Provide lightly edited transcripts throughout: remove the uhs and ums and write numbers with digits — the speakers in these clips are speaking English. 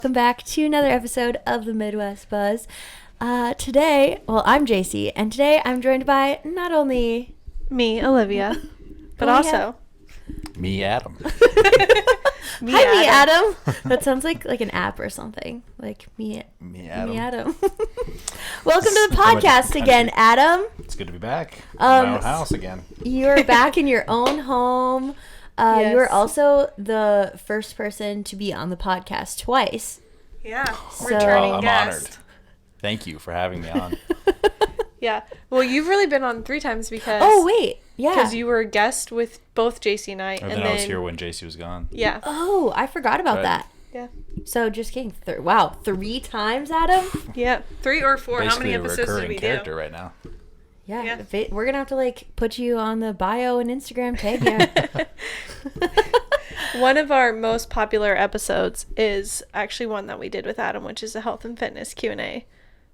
Welcome back to another episode of the Midwest Buzz. Today, I'm JC, and today I'm joined by not only me, Olivia, but also me, Adam. Hi, me, Adam. That sounds like an app or something. Like me, Adam. Me, Adam. Welcome to the podcast again, Adam. It's good to be back in my own house again. You're back in your own home. Yes. You were also the first person to be on the podcast twice. Yeah, So- returning I'm guest. honored. Thank you for having me on. Yeah, well, you've really been on 3 times because Yeah. you were a guest with both JC and I, And then I was here when JC was gone. Yeah, Oh, I forgot about Right. that. yeah, So just kidding. 3 times, Adam. yeah, 3 or 4. How Basically many a episodes did recurring we character do? right now. Yeah, Yeah. we're gonna have to put you on the bio and Instagram tag. Yeah. One of our most popular episodes is actually one that we did with Adam, which is a health and fitness Q&A.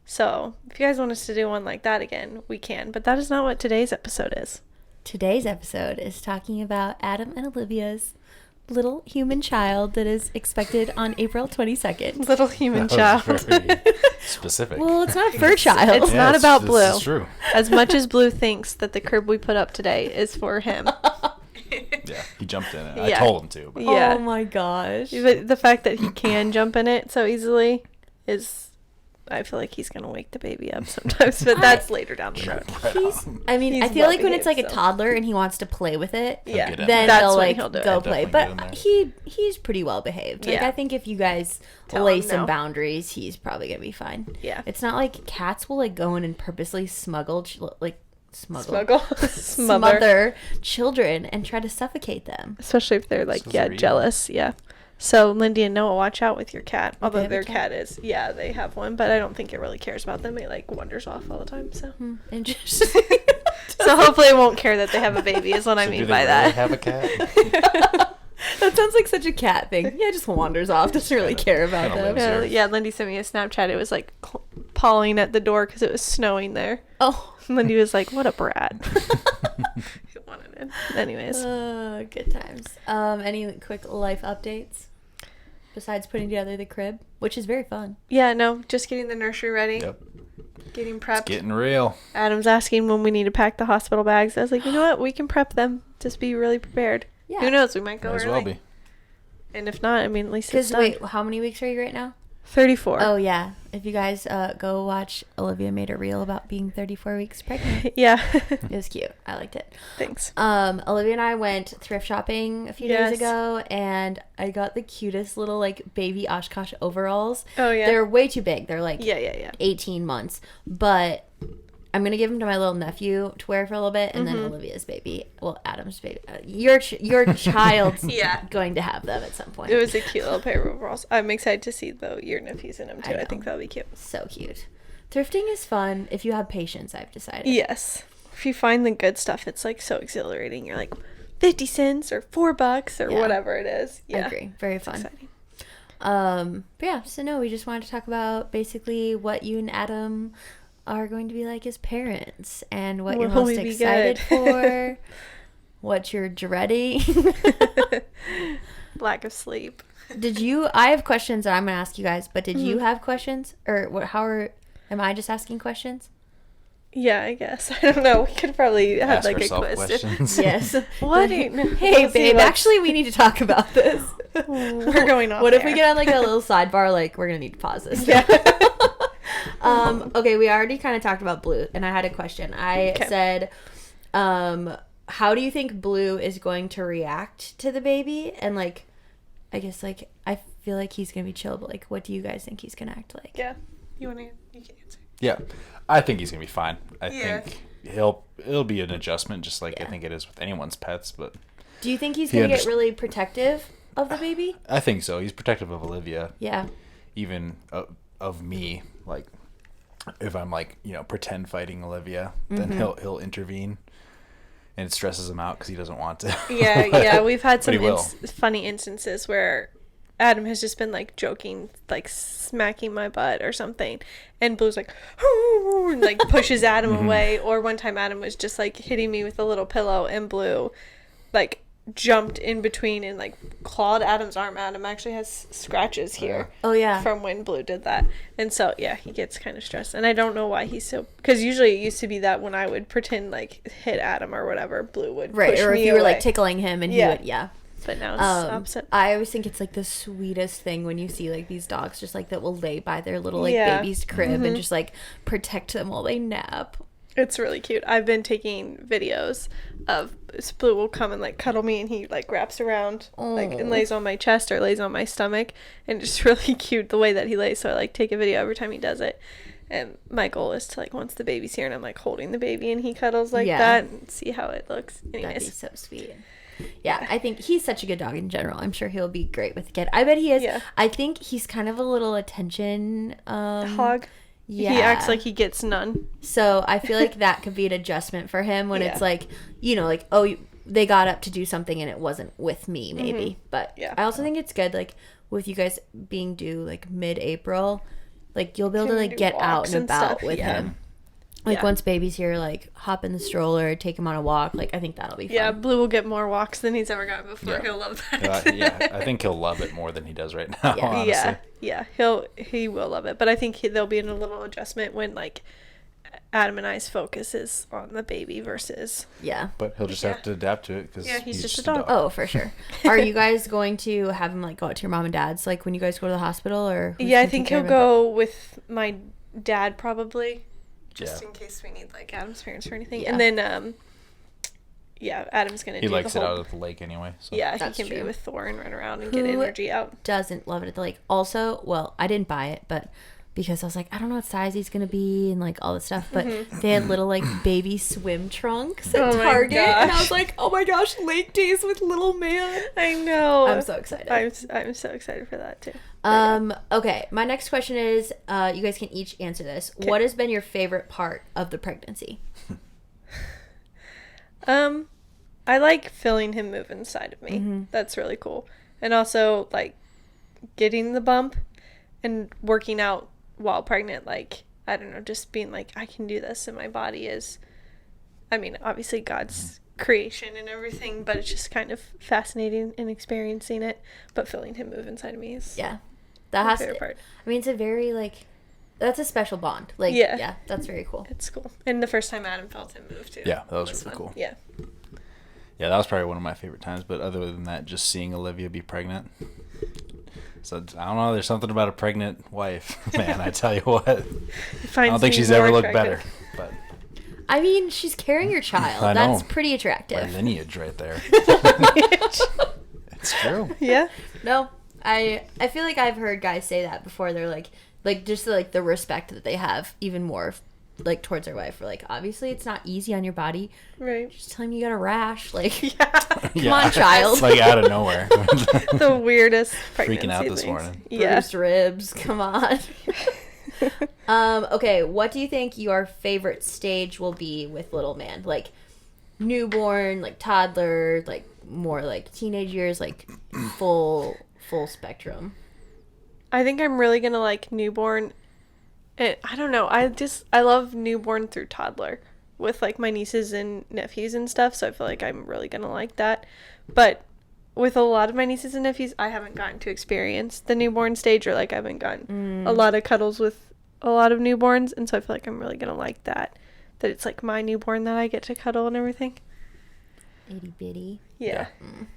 So if you guys want us to do one like that again, we can. But that is not what today's episode is. Today's episode is talking about Adam and Olivia's little human child that is expected on April 22nd. Little human That was child. very specific. Well, it's not a fur child. It's not about this Blue. is true. As much as Blue thinks that the crib we put up today is for him. Yeah, he jumped in it. Yeah. I told him to. But Yeah. Oh my gosh. But the fact that he can jump in it so easily is, I feel like he's gonna wake the baby up sometimes, but that's later down the road. I He's feel like when it's like a well-behaved, so. toddler and he wants to play with it, Yeah, get in then That's they'll when he'll do it. go He'll play. definitely get in But he's pretty well behaved. Like Yeah. I think if you guys Tell lay him some no. boundaries, he's probably gonna be fine. Yeah. It's not like cats will go in and purposely smother children and try to suffocate them. Especially if they're So they're evil. jealous. Yeah. So Lindy and Noah, watch out with your cat. Although have a their cat? cat is, yeah, they have one, but I don't think it really cares about them. It wanders off all the time. So, Interesting. so hopefully it won't care that they have a baby. Is what I So mean do they by really that. have a cat? That sounds like such a cat thing. Yeah, just wanders off. Doesn't really care about kinda them. lives here. Yeah, Lindy sent me a Snapchat. It was like pawing at the door because it was snowing there. Oh. Lindy was like, "What a brat." He wanted it. Anyways, Good times. Any quick life updates besides putting together the crib, which is very fun. yeah, no, just getting the nursery ready, Yep. getting It's prepped. getting real. Adam's asking when we need to pack the hospital bags. I was like, you know what? We can prep them. Just be really prepared. Yeah. Who knows? We might go Might as early. well be. And if not, I mean, at least it's Because done. wait, how many weeks are you right now? 34. Oh yeah. If you guys go watch, Olivia made a reel about being 34 weeks pregnant. Yeah. It was cute. I liked it. Thanks. Olivia and I went thrift shopping a few Yes. days ago, and I got the cutest little baby Oshkosh overalls. Oh, yeah. They're way too big. They're Yeah. 18 months, but I'm gonna give them to my little nephew to wear for a little bit, and Mm-hmm. then Olivia's baby, Adam's baby, your child's Yeah. going to have them at some point. It was a cute little pair of overalls. I'm excited to see, though, your nephew's in them, too. I I, know. think that'll be cute. So cute. Thrifting is fun if you have patience. I've decided. Yes. If you find the good stuff, it's, so exhilarating. You're like, 50 cents or $4 or Yeah. whatever it is. I Yeah. agree. Very It's fun. exciting. But yeah. So no, we just wanted to talk about basically what you and Adam are going to be like as parents, and what you're Will most we be excited good? for, what you're dreading. Lack of sleep. I have questions that I'm gonna ask you guys, but did Mm-hmm. you have questions, or am I just asking questions? Yeah, I guess. I don't know. We could probably have, Ask a yourself quiz. questions. Yes. What? Hey, We'll see babe, what- actually, we need to talk about this. We're going off What if we air. get on a little sidebar? We're gonna need to pause this. Yeah. Okay, we already kind of talked about Blue, and I had a question. I Okay. said, how do you think Blue is going to react to the baby? And I guess I feel like he's gonna be chill, but what do you guys think he's gonna act like? Yeah. You can answer. Yeah, I think he's gonna be fine. I Yeah. think it'll be an adjustment, just like I think it is with anyone's pets. But Do you think he's He gonna get underst- really protective of the baby? I think so. He's protective of Olivia, Yeah. even of me. If I'm pretend fighting Olivia, then he'll intervene, and it stresses him out because he doesn't want to. Yeah. We've had But some he will. funny instances where Adam has just been joking, smacking my butt or something, and Blue's and pushes Adam Mm-hmm. away. Or one time Adam was just hitting me with a little pillow, and Blue jumped in between and like clawed Adam's arm. Adam actually has scratches here Oh yeah. from when Blue did that. And so yeah, he gets kind of stressed, and I don't know why he's so, because usually it used to be that when I would pretend like hit Adam or whatever, Blue would Right, push or if me you were away. like tickling him and he Yeah. would, yeah. But now it's opposite. I always think it's like the sweetest thing when you see like these dogs just like that will lay by their little like Yeah. baby's crib and just like protect them while they nap. It's really cute. I've been taking videos of Blue will come and like cuddle me, and he like wraps around like and Aw. lays on my chest or lays on my stomach, and it's really cute the way that he lays. So I like take a video every time he does it. And my goal is to like, once the baby's here and I'm like holding the baby and he cuddles like Yeah. that, and see how it looks. That'd be Anyways, so sweet. Yeah, I think he's such a good dog in general. I'm sure he'll be great with a kid. I bet he is. Yeah. I think he's kind of a little attention hog. Yeah. He acts like he gets none. So I feel like that could be an adjustment for him when Yeah. it's like, you know, like, oh, they got up to do something and it wasn't with me, maybe. But Yeah. I also think it's good, like, with you guys being due, like, mid-April, like, you'll be able to, Can like, do get out walks and and about stuff, with yeah. him. Like, Yeah. once baby's here, like, hop in the stroller, take him on a walk. Like, I think that'll be fun. Yeah, Blue will get more walks than he's ever gotten before. Yeah. He'll love that. Yeah, I think he'll love it more than he does right now. Yeah. Honestly. Yeah, he will love it. But I think there'll be a little adjustment when like Adam and I's focus is on the baby versus. Yeah. But he'll just have to adapt to it because Yeah, he's just a dog. Oh, for sure. Are you guys going to have him, like, go out to your mom and dad's, like, when you guys go to the hospital? Or who's Yeah, I gonna think take care he'll of him? go with my dad probably, just Yeah. in case we need like Adam's parents or anything. Yeah. And then yeah, Adam's gonna He do likes the it whole. out at the lake anyway. So. Yeah, he That's can be true. with Thor and run around and get Who- energy out. Doesn't love it at the lake. Also, well, I didn't buy it, but because I was like, I don't know what size he's gonna be and like all this stuff. But they had little like baby swim trunks at Oh my Target, and I gosh. was like, oh my gosh, lake days with little man. I know. I'm so excited. I'm so excited for that too. Okay, my next question is, you guys can each answer this. What has been your favorite part of the pregnancy? I like feeling him move inside of me. That's really cool. And also like getting the bump and working out while pregnant, like, I don't know, just being like, I can do this, and my body is, I mean, obviously God's creation and everything, but it's just kind of fascinating and experiencing it. But feeling him move inside of me is Yeah, that my has favorite to. part. I mean, it's a very like, that's a special bond. Like, Yeah. yeah, that's very cool. It's cool. And the first time Adam felt him move too. Yeah, that was really fun. cool. Yeah. Yeah, that was probably one of my favorite times. But other than that, just seeing Olivia be pregnant. So I don't know. There's something about a pregnant wife, man. I tell you what. I don't think she's ever looked better. But I mean, she's carrying your child. I That's know. pretty my attractive. lineage right there. It's true. Yeah. No, I feel like I've heard guys say that before. They're like just like the respect that they have even more like towards their wife. We're like, obviously it's not easy on your body. Right. Just tell him you got a rash. Like, Come on, child. Like out of nowhere. The weirdest pregnancy Freaking out this things. morning. Yeah. bruised ribs. Come on. Okay, what do you think your favorite stage will be with little man? Like newborn, like toddler, like more like teenage years, like full spectrum. I think I'm really gonna like newborn. I don't know. I love newborn through toddler with like my nieces and nephews and stuff. So I feel like I'm really gonna like that. But with a lot of my nieces and nephews, I haven't gotten to experience the newborn stage, or like I haven't gotten a lot of cuddles with a lot of newborns, and so I feel like I'm really gonna like that. That it's like my newborn that I get to cuddle and everything. Itty bitty. Yeah.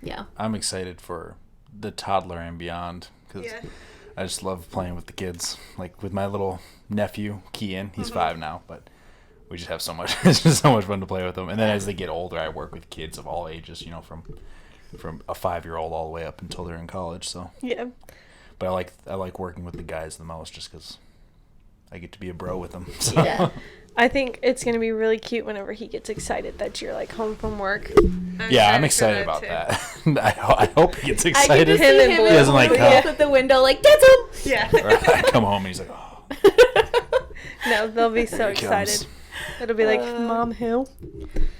Yeah. I'm excited for the toddler and beyond because Yeah. I just love playing with the kids. Like with my little nephew, Kian. He's 5 now, but we just have so much. It's just so much fun to play with them. And then as they get older, I work with kids of all ages. You know, from a 5-year-old all the way up until they're in college. So, Yeah. but I like working with the guys the most just because I get to be a bro with them. So. Yeah. I think it's gonna be really cute whenever he gets excited that you're like home from work. Yeah, I'm excited about that. I hope he gets I excited. can just Him see and him Blue. and He doesn't like Blue how- at the window, like, that's him. Yeah. Or I come home and he's like, oh. No, they'll be so Here he comes. excited. It'll be like, Mom, who?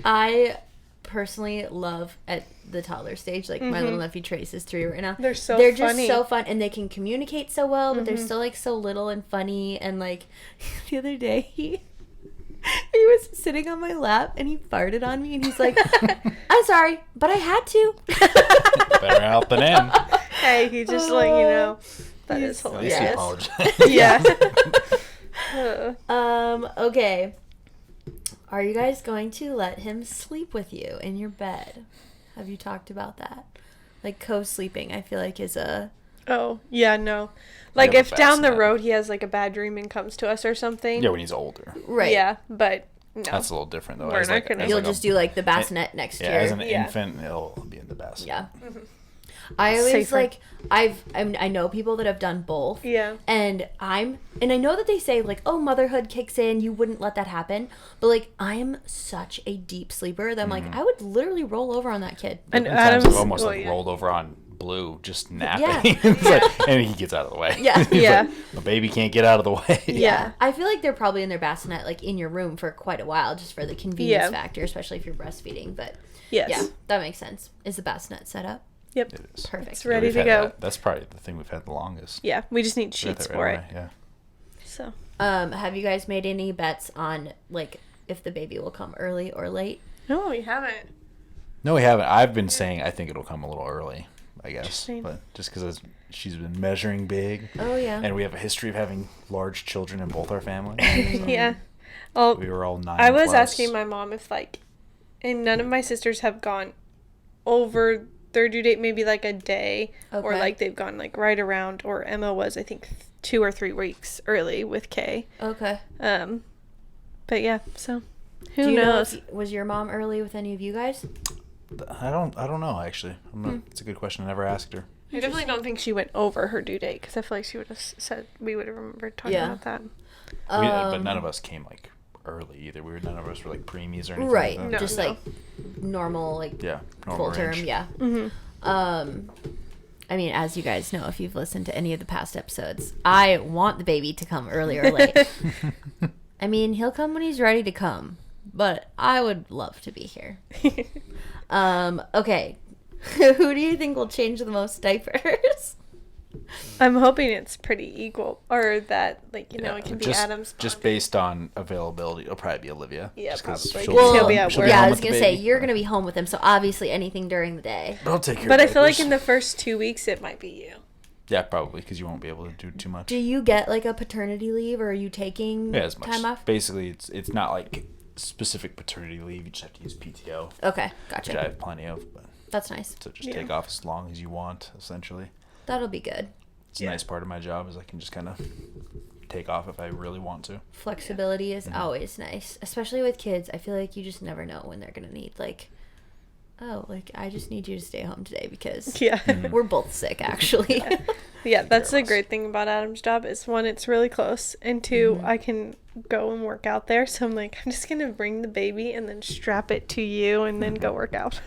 I personally love at the toddler stage, like my little nephew Trace is 3 right now. They're so they're funny. just so fun, and they can communicate so well, but they're still like so little and funny. And like the other day He was sitting on my lap and he farted on me and he's like, I'm sorry, but I had to. Better out than in. Hey, he just let you know. That is At least he hilarious. apologized. Yeah. Okay. Are you guys going to let him sleep with you in your bed? Have you talked about that? Like co-sleeping, I feel like is a... Oh, yeah, no. Like, have if a down the bassinet. road he has, like, a bad dream and comes to us or something. Yeah, when he's older. Right. Yeah, but no. That's a little different, though. We're As not like, gonna- as You'll like just a, do like the bassinet next yeah, year. as an Yeah. infant, he'll be in the bassinet. Yeah. I always Safer. like I know people that have done both. Yeah. And I know that they say like, oh, motherhood kicks in, you wouldn't let that happen. But like I'm such a deep sleeper that I'm like I would literally roll over on that kid. And Sometimes Adam's I've almost well, like yeah. rolled over on Blue, just napping. Yeah. It's like, and he gets out of the way. Yeah. He's Yeah. like, my baby can't get out of the way. Yeah. I feel like they're probably in their bassinet like in your room for quite a while just for the convenience Yeah. factor, especially if you're breastfeeding. But Yes. yeah, that makes sense. Is the bassinet set up? Yep. It is. Perfect. It's ready We've to had go. that. That's probably the thing we've had the longest. Yeah. We just need We got sheets that for right it. away, Yeah. So. Have you guys made any bets on like if the baby will come early or late? No, we haven't. No, we haven't. I've been saying I think it'll come a little early, I guess. Interesting. But just because she's been measuring big. Oh yeah. And we have a history of having large children in both our families. Yeah. Well, We were all 9 I was plus. asking my mom if, like, and none of my sisters have gone over their due date, maybe like a day, or Okay. like they've gone like right around, or Emma was, I think, 2 or 3 weeks early with Kay. Okay. But yeah, so Do who you know knows? if, was your mom early with any of you guys? I don't know, actually. I'm not, It's a good question. I never asked her. I definitely don't think she went over her due date because I feel like she would have said we would have remembered talking Yeah. about that. But none of us came, like, early either. None of us were, like, preemies or anything Right. like that. No. Just like normal, like Yeah. full Normal term. range. Yeah. I mean, as you guys know, if you've listened to any of the past episodes, I want the baby to come early or late. I mean, he'll come when he's ready to come, but I would love to be here. Okay. Who do you think will change the most diapers? I'm hoping it's pretty equal, or that, like, you know, it can be just, Adam's. Just pocket. based on availability, it'll probably be Olivia. Yeah, just 'cause probably. she'll Well, be- he'll be at she'll work. Yeah, home I with was the gonna say baby. you're gonna be home with him, so obviously anything during the day. But I'll take care But I of feel like diapers. in the first 2 weeks, it might be you. Yeah, probably, because you won't be able to do too much. Do you get like a paternity leave, or are you taking Yeah, as much. time off? Basically, it's not like specific paternity leave. You just have to use PTO, Okay, which I gotcha. have plenty of. But That's nice. so just Yeah. take off as long as you want, essentially. That'll be good. It's a Yeah. nice part of my job is I can just kind of take off if I really want to. Flexibility is always nice, especially with kids. I feel like you just never know when they're gonna need like, oh, like I just need you to stay home today because Yeah. we're both sick actually. Yeah, that's the Careless. great thing about Adam's job is, one, it's really close, and 2, I can go and work out there. So I'm like, I'm just gonna bring the baby and then strap it to you and then go work out.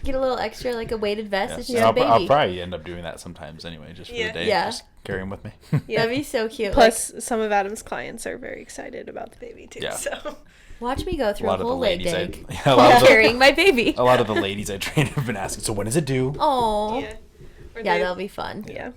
Get a little extra like a weighted vest. Yes. It's And just a baby. I'll probably end up doing that sometimes anyway, just for Yeah. the day. Yeah. Just carry him with me. That'd be so cute. Plus, some of Adam's clients are very excited about the baby too. Yeah. So Like, watch me go through a lot of the whole leg ladies day a lot while of the- carrying my baby. a lot of the ladies I train have been asking, so when is it due? Oh, yeah, yeah, that'll be fun. yeah.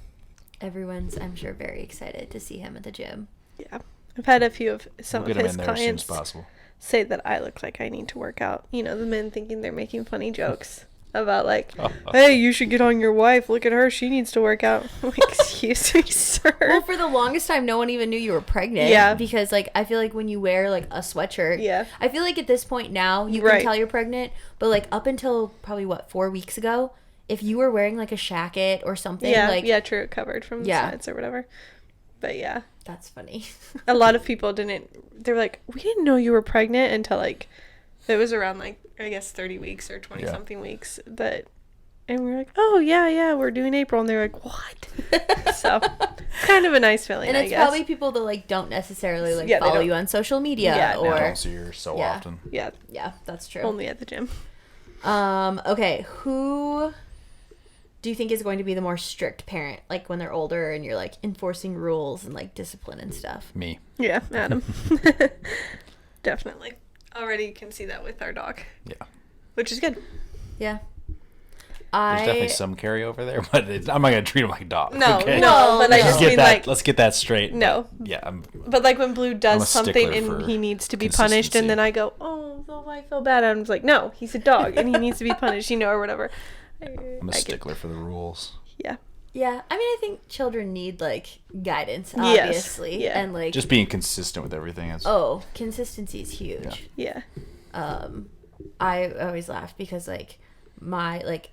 Everyone's, I'm sure, very excited to see him at the gym. Yeah. I've had a few of some We'll of get him his in there as soon as clients possible. say that I look like I need to work out. You know, the men thinking they're making funny jokes about like, hey, you should get on your wife. Look at her. She needs to work out. I'm like, excuse me, sir. Well, for the longest time, no one even knew you were pregnant. Yeah. Because, like, I feel like when you wear, like, a sweatshirt. Yeah. I feel like at this point now, you Right. can tell you're pregnant. But, like, up until probably, 4 weeks ago, if you were wearing, like, a shacket or something, Yeah, like. yeah, true. Covered from the Yeah. sides or whatever. But yeah, That's funny. a lot of people didn't. They were like, we didn't know you were pregnant until like it was around like, I guess 30 weeks or 20 Yeah. something weeks. That, and we were like, oh yeah, we're doing April, and they're like, what? So kind of a nice feeling. And I it's guess. probably people that, like, don't necessarily, like, Yeah, they follow don't- you on social media. Yeah, no. or. Don't see her so Yeah. often. Yeah, Yeah, that's true. only at the gym. Okay, who do you think is going to be the more strict parent, like when they're older and you're like enforcing rules and like discipline and stuff? Me. Yeah, Adam. Definitely. Already can see that with our dog, Yeah. which is good. Yeah. There's definitely some carryover there, but I'm not gonna treat him like a dog. No, okay? no, but I just mean like let's get that straight. no. But, yeah, But like when Blue I'm a does something stickler and for he needs to be punished, and then I go, oh, well, I feel bad. I'm just like, no, he's a dog and he needs to be punished, or whatever. I'm a stickler for the rules. Yeah. Yeah, I mean, I think children need like guidance, Yes, obviously, yeah. and like Just being consistent with everything. consistency is huge. Yeah. I always laugh because like my like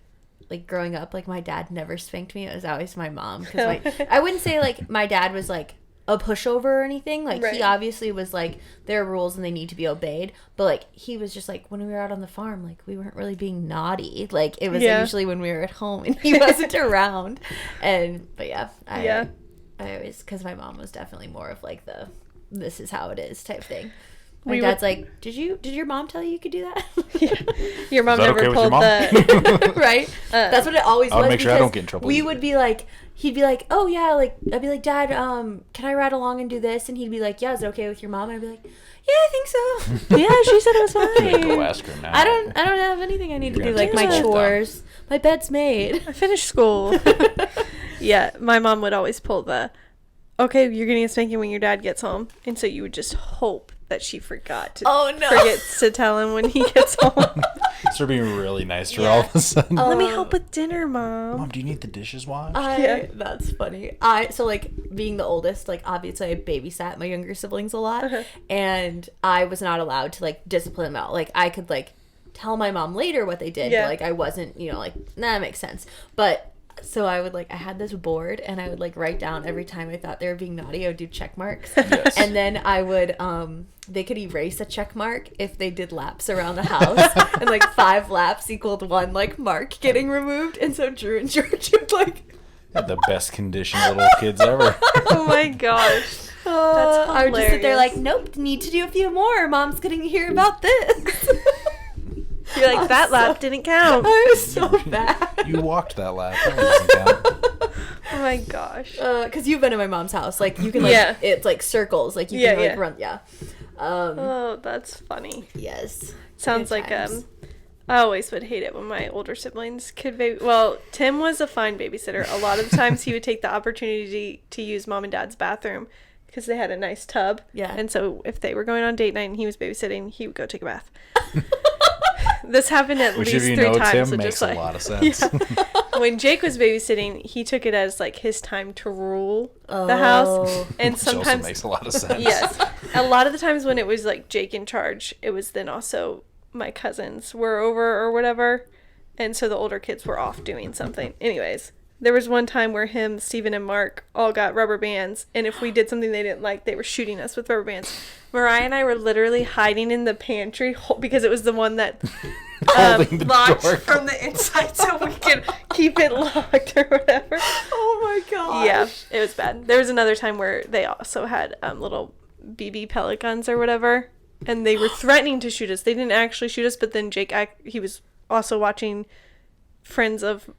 growing up, like my dad never spanked me. It was always my mom. Because I wouldn't say like my dad was like a pushover or anything. Like Right. he obviously was like, there are rules and they need to be obeyed. But like he was just like, when we were out on the farm, like we weren't really being naughty. Like it was usually when we were at home and he wasn't around. But yeah, I always, because my mom was definitely more of like the this is how it is type thing. My dad's like, did your mom tell you could do that? Your mom Is that never okay with your pulled mom? the Right? That's what it always I would was. make sure I because don't get in trouble We either. would be like, he'd be like, oh yeah, like I'd be like, Dad, can I ride along and do this? And he'd be like, yeah, is it okay with your mom? And I'd be like, yeah, I think so. Yeah, she said it was Go fine. ask her now. I don't have anything I need to You're do, gonna like take my school chores. My bed's made. I finished school. Yeah, my mom would always pull the, okay, you're getting a spanking when your dad gets home. And so you would just hope that she forgets to tell him when he gets home. Start being really nice to her all of a sudden. Let me help with dinner, Mom. Mom, do you need the dishes washed? That's funny. So like being the oldest, like obviously I babysat my younger siblings a lot, and I was not allowed to like discipline them out. Like I could like tell my mom later what they did, but like I wasn't, like that makes sense. But so I would I had this board and I would like write down every time I thought they were being naughty. I would do check marks, and then I would they could erase a check mark if they did laps around the house, and like 5 laps equaled 1 like mark getting removed. And so Drew and George would like The best conditioned little kids ever. Oh my gosh. That's I would just sit there hilarious. like, nope, need to do a few more. Mom's gonna hear about this. You're like, that lap didn't count. I was so bad. You walked that lap. That doesn't count. Oh my gosh. Because you've been in my mom's house. Like, you can, like, Yeah. it's like circles. Like, you Yeah, can, like, yeah. run. Yeah. Oh, that's funny. Yes. Sounds Good like times. I always would hate it when my older siblings could well, Tim was a fine babysitter. A lot of the times he would take the opportunity to use mom and dad's bathroom because they had a nice tub. Yeah. And so if they were going on date night and he was babysitting, he would go take a bath. This happened at Which, least if you 3 know times. Tim, so makes just a like, lot of sense. when Jake was babysitting, he took it as like his time to rule the house. And Which also sometimes makes a lot of sense. yes. A lot of the times when it was like Jake in charge, it was then also my cousins were over or whatever. And so the older kids were off doing something. Anyways, there was one time where him, Steven, and Mark all got rubber bands. And if we did something they didn't like, they were shooting us with rubber bands. Mariah and I were literally hiding in the pantry because it was the one that Holding the locked door. from the inside so we could keep it locked or whatever. Oh my god. Yeah, it was bad. There was another time where they also had little BB pellet guns or whatever, and they were threatening to shoot us. They didn't actually shoot us, but then Jake, he was also watching friends of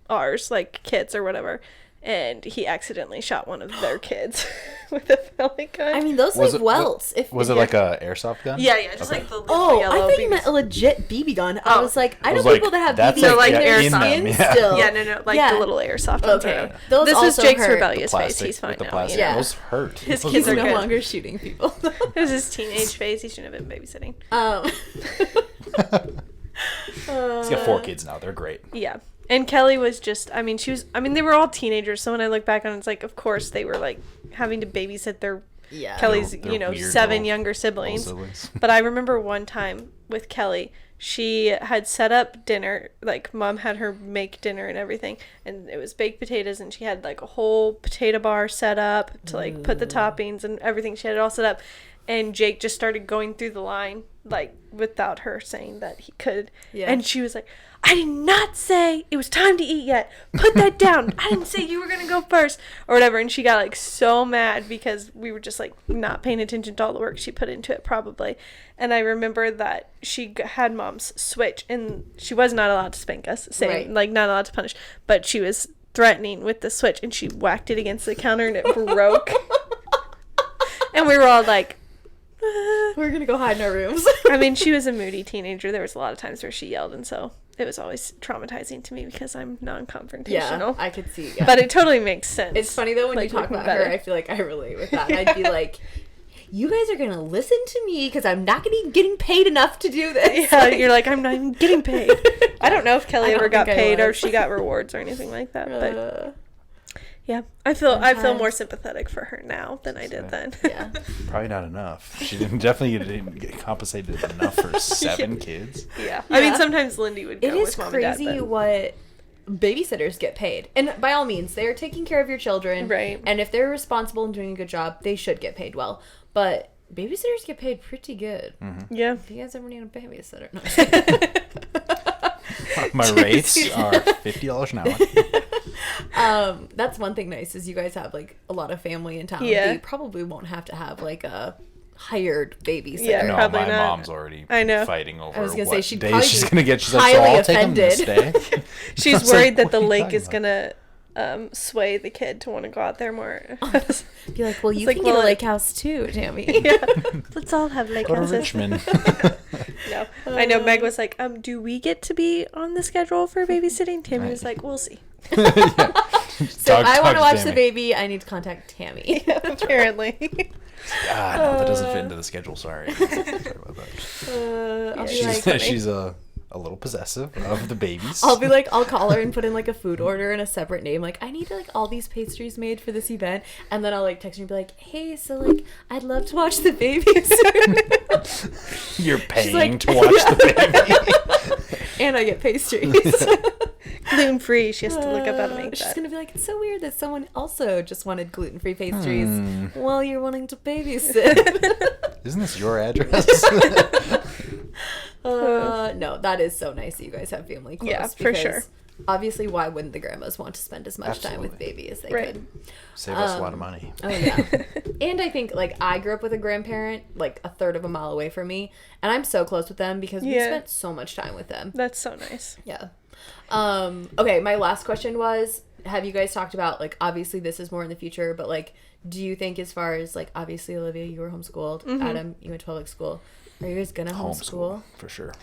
ours, like kids or whatever, and he accidentally shot one of their kids with a pellet gun. I mean, those Was leave it- welts. Was it like a airsoft gun? yeah, just Okay. like the Oh, yellow I thought you BBs. meant a legit BB gun. I Oh. was like, I I know was like, people that have that's BB like in their in them, skin yeah. still. Yeah, no, like Yeah. the little airsoft ones. Okay. or whatever. Those This is also Jake's hurt. rebellious face. Plastic, He's fine with the now. plastic. Yeah. Those hurt. His Those kids He's are no good. longer shooting people. It was his teenage phase. He shouldn't have been babysitting. He's got 4 kids now. They're great. Yeah. And Kelly was just, they were all teenagers. So when I look back on it, it's like, of course, they were like having to babysit their Yeah. Kelly's, They're weird 7 little- younger little siblings. siblings. But I remember one time with Kelly, she had set up dinner, like mom had her make dinner and everything. And it was baked potatoes and she had like a whole potato bar set up to like put the toppings and everything. She had it all set up. And Jake just started going through the line, like, without her saying that he could. Yeah. And she was like, I did not say it was time to eat yet. Put that down. I didn't say you were going to go first. Or whatever. And she got, like, so mad because we were just, like, not paying attention to all the work she put into it, probably. And I remember that she had mom's switch. And she was not allowed to spank us. Right. Like, not allowed to punish. But she was threatening with the switch. And she whacked it against the counter and it broke. And we were all like, We're gonna go hide in our rooms. I mean, she was a moody teenager. There was a lot of times where she yelled, and so it was always traumatizing to me because I'm Yeah, non-confrontational. I could see. Yeah. But it totally makes sense. It's funny though when Like, you talk looking about better. her, I feel like I relate with that. I'd be like, you guys are gonna listen to me because I'm not gonna be getting paid enough to do this. Yeah, you're like, I'm not even getting paid. I don't know if Kelly I don't ever got think I paid or was. if she got rewards or anything like that. But Uh, yeah, I feel sometimes- more sympathetic for her now than I did then. yeah. Probably not enough. She didn't get compensated enough for 7 kids. Yeah. I mean, Yeah. sometimes Lindy would go It is with mom crazy and dad. what babysitters get paid. And by all means, they're taking care of your children. Right. And if they're responsible and doing a good job, they should get paid well. But babysitters get paid pretty good. Yeah. If you guys ever need a babysitter. No, I'm just kidding. My rates are $50 an hour. That's one thing nice is you guys have like a lot of family in town. Yeah. You probably won't have to have like a hired babysitter. Yeah, No, probably my not. mom's already I know. fighting over I was gonna what say, she'd days probably she's be gonna get. She's like, so highly I'll take them this offended. day. I She's was like, worried that the what are you lake is talking going to sway the kid to want to go out there more. Be like, well, you like, can get well, a lake house too, Tammy. Yeah. Let's all have lake Go to houses. Richmond. No. I know Meg was like, do we get to be on the schedule for babysitting? Tammy was like, we'll see. So if I want to watch the baby, I need to contact Tammy. Apparently. Ah, no, that doesn't fit into the schedule. Sorry. Sorry about that. I'll be She's, like, she's a little possessive of the babies. I'll call her and put in like a food order and a separate name. Like, I need like all these pastries made for this event. And then I'll like text her and be like, hey, so like, I'd love to watch the babies. You're paying like, to watch the baby. And I get pastries. Gluten free. She has to look up how to make She's that. gonna be like, it's so weird that someone also just wanted gluten-free pastries Hmm. while you're wanting to babysit. Isn't this your address? No, that is so nice that you guys have family close. Yeah, for sure. because Obviously, why wouldn't the grandmas want to spend as much time with Absolutely. baby as they Right. could? Save us a lot of money. Oh yeah. And I think like I grew up with a grandparent like a third of a mile away from me, and I'm so close with them because we Yeah. spent so much time with them. That's so nice. Yeah. Okay, my last question was, have you guys talked about like obviously this is more in the future, but like do you think as far as like obviously Olivia, you were homeschooled, Adam, you went to public school. Are you guys gonna homeschool? For sure.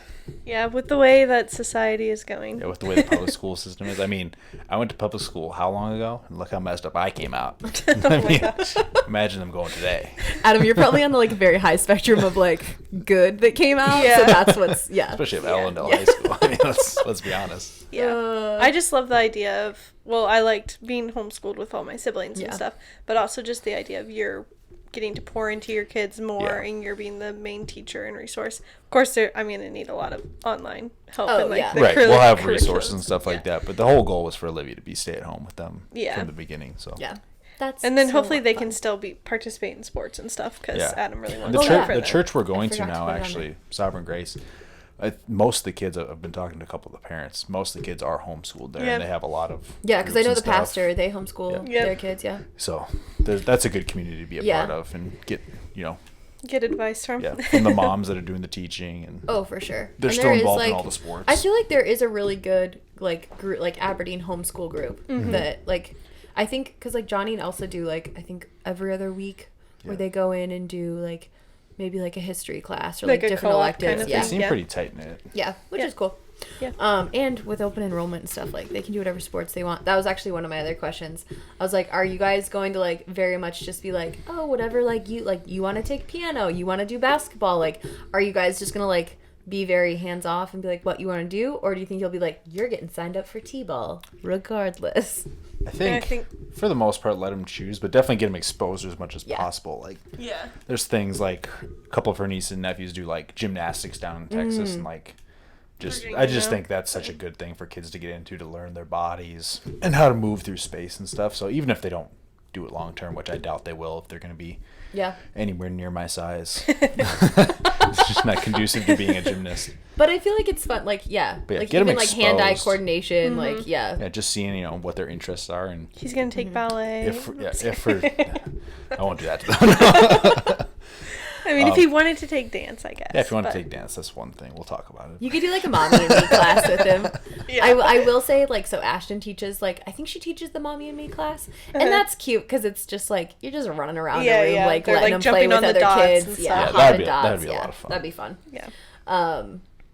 Yeah, with the way that society is going. Yeah, with the way the public school system is. I mean, I went to public school how long ago? And look how messed up I came out. I mean, imagine them going today. Adam, you're probably on the like very high spectrum of like good that came out. Yeah. So that's what's Especially at Ellendale Yeah. High School. I mean, let's be honest. Yeah. I just love the idea of, well, I liked being homeschooled with all my siblings Yeah. and stuff, but also just the idea of you're getting to pour into your kids more Yeah. and you're being the main teacher and resource. Of course, I'm going to need a lot of online help. Oh, and, like, yeah. the Right, we'll have curriculum. resources and stuff like that. But the whole goal was for Olivia to be stay at home with them Yeah. from the beginning. So Yeah. That's And then so hopefully they fun. can still participate in sports and stuff because Yeah. Adam really And wants the, Oh, to church, yeah. for the them. church we're going to forgot to now, put it on actually, Sovereign Grace, most of the kids, I've been talking to a couple of the parents, most of the kids are homeschooled there, Yeah. and they have a lot of Yeah, because I groups know and the stuff. pastor, they homeschool Yeah. their kids, yeah. So that's a good community to be a Yeah. part of and get, Get advice from. yeah, from the moms that are doing the teaching. And Oh, for sure. they're And still there is, involved in like- all the sports. I feel like there is a really good like group, like Aberdeen homeschool group that like I think because like Johnny and Elsa do like I think every other week where Yeah. they go in and do like maybe like a history class or Like like, a different co-op electives. kind of Yeah, They seem Yeah. pretty tight-knit. yeah, which Yeah. is cool. Yeah. And with open enrollment and stuff, like they can do whatever sports they want. That was actually one of my other questions. I was like, are you guys going to like very much just be like, oh, whatever, like you want to take piano, you want to do basketball, like, are you guys just gonna like be very hands off and be like what you want to do, or do you think you'll be like you're getting signed up for t-ball regardless? I think, for the most part, let them choose, but definitely get them exposed as much as Yeah. possible. Like, Yeah. there's things like a couple of her nieces and nephews do like gymnastics down in Texas, and like I just think that's such a good thing for kids to get into, to learn their bodies and how to move through space and stuff. So even if they don't do it long term, which I doubt they will, if they're going to be Yeah. anywhere near my size, it's just not conducive to being a gymnast. But I feel like it's fun, like yeah, But yeah, like get 'em even like hand-eye exposed. coordination, like yeah. Yeah, just seeing what their interests are, and He's going to take ballet. if for I won't do that to them. I mean, if he wanted to take dance, I guess. Yeah, if you want but- to take dance, that's one thing. We'll talk about it. You could do like a mommy and me class with him. Yeah. I will say like so Ashton teaches like I think she teaches the mommy and me class, and that's cute because it's just like you're just running around Yeah, the room yeah. like They're, letting like, them play jumping with on the other dots kids. and Yeah, stuff. Yeah, haunted that'd dots. be a Yeah, lot of fun. that'd be fun. Yeah.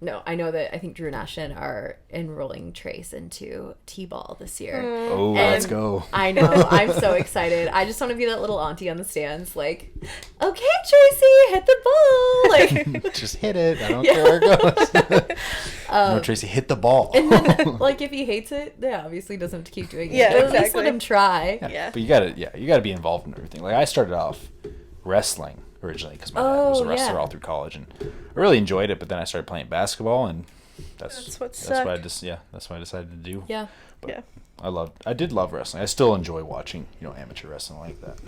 no, I know that I think Drew and Ashton are enrolling Trace into T-ball this year. Oh, And let's go. I know. I'm so excited. I just want to be that little auntie on the stands, like, okay, Tracy, hit the ball. Like, Just hit it. I don't care where it goes. No, Tracy, hit the ball. and then, like, if he hates it, yeah, obviously doesn't have to keep doing it. Yeah, But at least exactly. let him try. Yeah. But you gotta be involved in everything. Like I started off wrestling originally because my dad was a Oh, wrestler yeah. all through college, and I really enjoyed it. But then I started playing basketball, and That's what that's what I sucked. that's what I decided to do. Yeah. But Yeah. I did love wrestling. I still enjoy watching, amateur wrestling like that.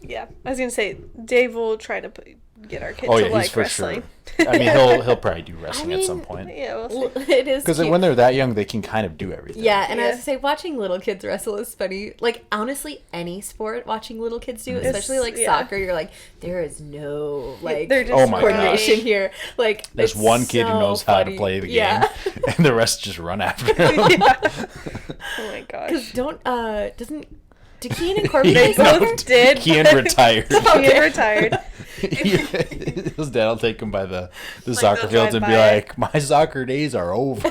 Yeah, I was gonna say Dave will try to get our kids Oh to yeah, he's like for wrestling. sure. I mean, he'll probably do wrestling at some point. Yeah, we'll see. It is Because cute. when they're that young, they can kind of do everything. Yeah, and I Yeah. was to say, watching little kids wrestle is funny. Like, honestly, any sport watching little kids do, especially like yeah. soccer, you're like, there is no like They're just Oh my coordination gosh. here. Like, There's it's one kid who so knows how to funny. play the game, Yeah, and the rest just run after him. Yeah. Oh my because gosh. do Keen and Corbin They play both soccer? did. Kian retired. He retired. His dad will take him by the soccer they'll fields and drive be by like, "My soccer days are over."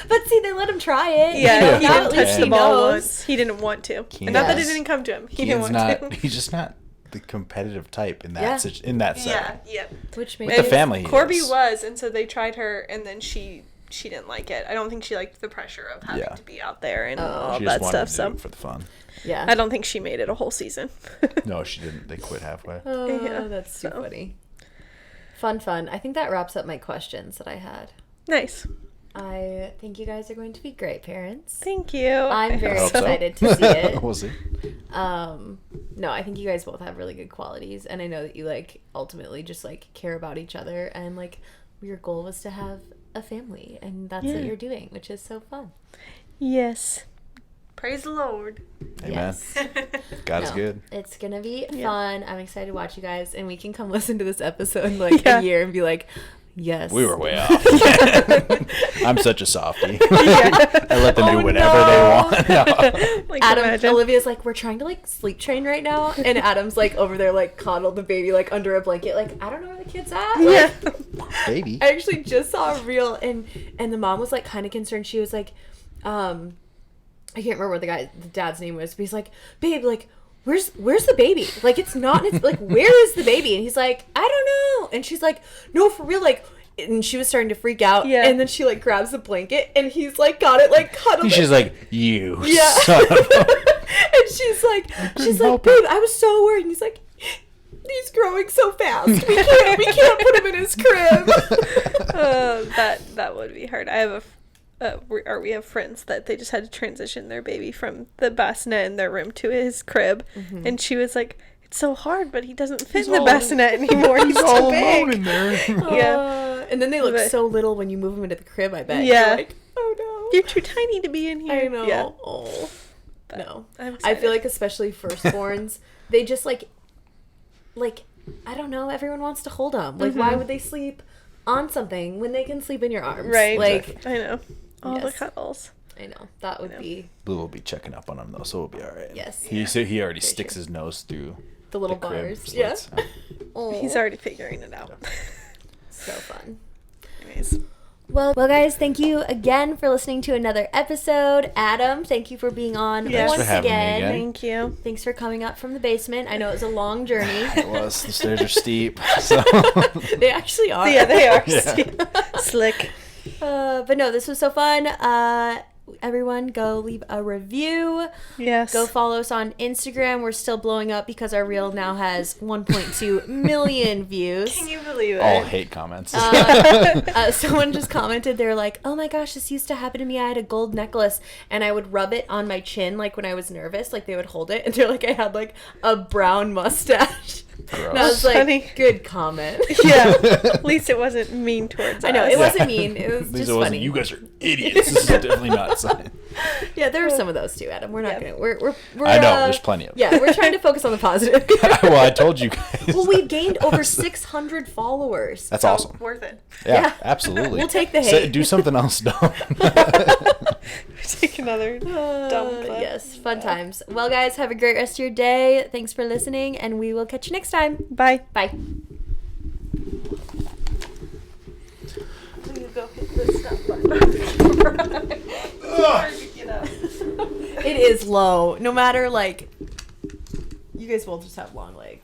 But see, they let him try it. Yeah, he Now didn't at touch least the he ball knows. once. He didn't want to. Keane's- Not that it didn't come to him. He didn't Kian's want not. to. He's just not the competitive type in that Yeah. in that Yeah, setting. yeah. Which With makes the family, he Corby is. was, and so they tried her, and then she didn't like it. I don't think she liked the pressure of having Yeah. to be out there and Oh. all She that just wanted stuff. to do So it for the fun. yeah. I don't think she made it a whole season. No, she didn't. They quit halfway. Oh, Yeah, that's too so. funny. Fun. I think that wraps up my questions that I had. Nice. I think you guys are going to be great parents. Thank you. I'm very I hope so. excited to see it. We'll see. No, I think you guys both have really good qualities, and I know that you like ultimately just like care about each other, and like your goal was to have a family, and that's what Yeah. you're doing, which is so fun. Yes. Praise the Lord. Amen. God is No, good. It's gonna be Yeah. fun. I'm excited to watch you guys, and we can come listen to this episode in like Yeah. a year and be like, yes, We were way off. I'm such a softie. I let them do whatever they want. No. Like, Adam, imagine. Olivia's like, we're trying to like sleep train right now, and Adam's like over there like coddled the baby like under a blanket, like I don't know where the kid's at. Like, Yeah. Baby. I actually just saw a reel, and the mom was like kind of concerned. She was like, I can't remember what the dad's name was, but he's like, babe, like where's the baby? Like it's not. It's like where is the baby? And he's like, I don't know. And she's like, no, for real, like. And she was starting to freak out, Yeah. and then she like grabs the blanket, and he's like got it like cuddled. She's like, you Yeah. son of a... And she's like, help babe, I was so worried. And he's like, he's growing so fast. We can't put him in his crib. That would be hard. I have we have friends that they just had to transition their baby from the bassinet in their room to his crib, and she was like, "It's so hard, but he doesn't fit in the all- bassinet anymore. He's all too alone big." in there. Yeah. And then they look But- so little when you move them into the crib, I bet. Yeah. You're like, oh no. You're too tiny to be in here. I know. Yeah. Oh. No. I'm I excited. feel like especially firstborns, they just like, I don't know, everyone wants to hold them. Like, why would they sleep on something when they can sleep in your arms? Right. Like, I know. All the Yes. cuddles. I know. That would be Blue will be checking up on him though, so we'll be all right. Yes. He already Very sticks true. his nose through the little the crib bars. slits. Yeah. Oh, He's already figuring it out. so fun. Anyways. Well, guys, thank you again for listening to another episode. Adam, thank you for being on Yes. once Thanks for having me again. again. Thank you. Thanks for coming up from the basement. I know it was a long journey. It was. The stairs are steep. So They actually are. Yeah, they are Yeah. slick. But no, this was so fun. Everyone, go leave a review. Yes. Go follow us on Instagram. We're still blowing up because our reel now has 1.2 million views. Can you believe it? all hate comments. Someone just commented, they're like, oh my gosh, this used to happen to me. I had a gold necklace and I would rub it on my chin like when I was nervous, like they would hold it, and they're like, I had like a brown mustache. Gross. And I was like, Funny. good comment. Yeah. At least it wasn't mean towards I know, us. it wasn't mean. It was At least just it wasn't, funny. you guys are idiots. This is definitely not a sign. Yeah, there were some of those too, Adam. We're not Yeah. gonna. We're I know, there's plenty of them. Yeah, we're trying to focus on the positive. Well, I told you guys. Well, we've gained over 600 followers. That's So, awesome. Worth it. Yeah, Yeah. absolutely. We'll take the Say- hate. do something else dumb. Take another dumb clip. Yes, fun times. Well, guys, have a great rest of your day. Thanks for listening, and we will catch you next time. Bye. Bye. go hit the stop button on the camera. Get up. It is low. No matter, like, you guys both just have long legs.